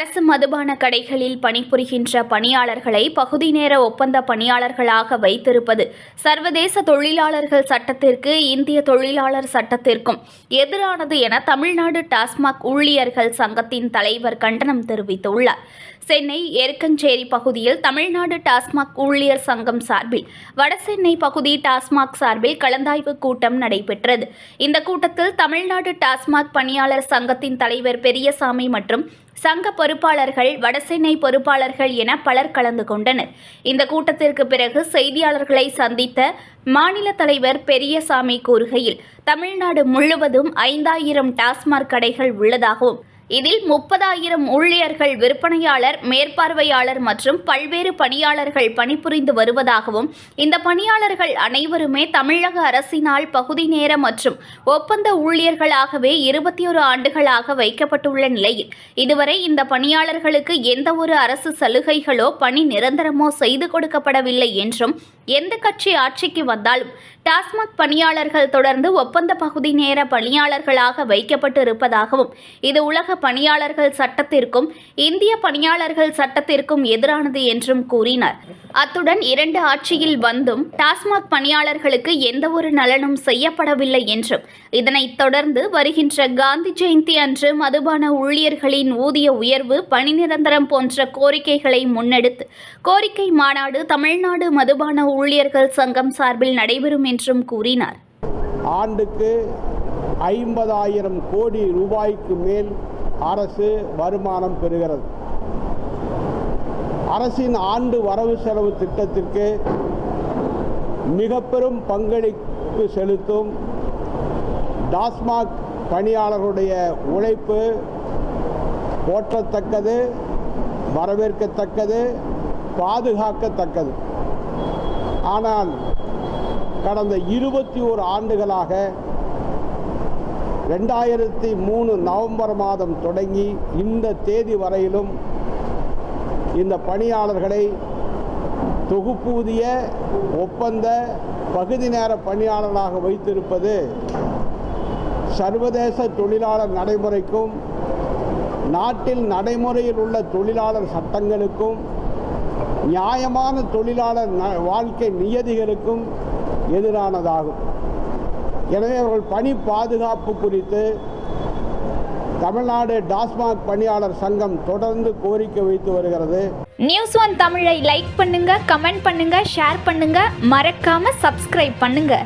அரசு மதுபான கடைகளில் பணிபுரிகின்ற பணியாளர்களை பகுதி நேர ஒப்பந்த பணியாளர்களாக வைத்திருப்பது சர்வதேச தொழிலாளர்கள் சட்டத்திற்கு இந்திய தொழிலாளர் சட்டத்திற்கும் எதிரானது என தமிழ்நாடு டாஸ்மாக் ஊழியர்கள் சங்கத்தின் தலைவர் கண்டனம் தெரிவித்துள்ளார். சென்னை எருக்கஞ்சேரி பகுதியில் தமிழ்நாடு டாஸ்மாக் ஊழியர் சங்கம் சார்பில் வடசென்னை பகுதி டாஸ்மாக் சார்பில் கலந்தாய்வு கூட்டம் நடைபெற்றது. இந்த கூட்டத்தில் தமிழ்நாடு டாஸ்மாக் பணியாளர் சங்கத்தின் தலைவர் பெரியசாமி மற்றும் சங்க பொறுப்பாளர்கள், வடசென்னை பொறுப்பாளர்கள் என பலர் கலந்து கொண்டனர். இந்த கூட்டத்திற்கு பிறகு செய்தியாளர்களை சந்தித்த மாநில தலைவர் பெரியசாமி கூறுகையில், தமிழ்நாடு முழுவதும் 5000 டாஸ்மாக் கடைகள் உள்ளதாகவும் இதில் 30,000 ஊழியர்கள், விற்பனையாளர், மேற்பார்வையாளர் மற்றும் பல்வேறு பணியாளர்கள் பணிபுரிந்து வருவதாகவும், இந்த பணியாளர்கள் அனைவருமே தமிழக அரசினால் பகுதி நேர மற்றும் ஒப்பந்த ஊழியர்களாகவே 21 ஆண்டுகளாக வைக்கப்பட்டுள்ள நிலையில் இதுவரை இந்த பணியாளர்களுக்கு எந்த ஒரு அரசு சலுகைகளோ பணி நிரந்தரமோ செய்து கொடுக்கப்படவில்லை என்றும், எந்த கட்சி ஆட்சிக்கு வந்தாலும் டாஸ்மாக் பணியாளர்கள் தொடர்ந்து ஒப்பந்த பகுதி நேர பணியாளர்களாக வைக்கப்பட்டு இருப்பதாகவும், இது உலக பணியாளர்கள் சட்டத்திற்கும் இந்திய பணியாளர்கள் சட்டத்திற்கும் எதிரானது என்றும் கூறினார். அத்துடன் 2 ஆட்சியில் வந்தும் டாஸ்மாக் பணியாளர்களுக்கு எந்த ஒரு நலனும் செய்யப்படவில்லை என்றும், இதனைத் தொடர்ந்து வருகின்ற காந்தி ஜெயந்தி அன்று மதுபான ஊழியர்களின் ஊதிய உயர்வு, பணி நிரந்தரம் போன்ற கோரிக்கைகளை முன்னெடுத்து கோரிக்கை மாநாடு தமிழ்நாடு மதுபான ஊழியர்கள் சங்கம் சார்பில் நடைபெறும் என்றும் கூறினார். ஆண்டுக்கு 50,000 கோடி ரூபாய்க்கு மேல் அரசு வருமானம் பெறுகிறது. அரசின் ஆண்டு வரவு செலவு திட்டத்திற்கு மிக பெரும் பங்களிப்பு செலுத்தும் டாஸ்மாக் பணியாளர்களுடைய உழைப்பு போற்றத்தக்கது, வரவேற்கத்தக்கது, பாதுகாக்கத்தக்கது. ஆனால் கடந்த 21 ஆண்டுகளாக 2003 நவம்பர் மாதம் தொடங்கி இந்த தேதி வரையிலும் இந்த பணியாளர்களை தொகுப்பூதிய ஒப்பந்த பகுதி நேர பணியாளர்களாக வைத்திருப்பது சர்வதேச தொழிலாளர் நடைமுறைக்கும் நாட்டில் நடைமுறையில் உள்ள தொழிலாளர் சட்டங்களுக்கும் நியாயமான தொழிலாளர் வாழ்க்கை நியதிகளுக்கும் எதிரானதாகும். எனவே அவர்கள் பணி பாதுகாப்பு குறித்து தமிழ்நாடு டாஸ்மாக் பணியாளர் சங்கம் தொடர்ந்து கோரிக்கை வைத்து வருகிறது. நியூஸ்1 தமிழை லைக் பண்ணுங்க, கமெண்ட் பண்ணுங்க, ஷேர் பண்ணுங்க, மறக்காம சப்ஸ்கிரைப் பண்ணுங்க.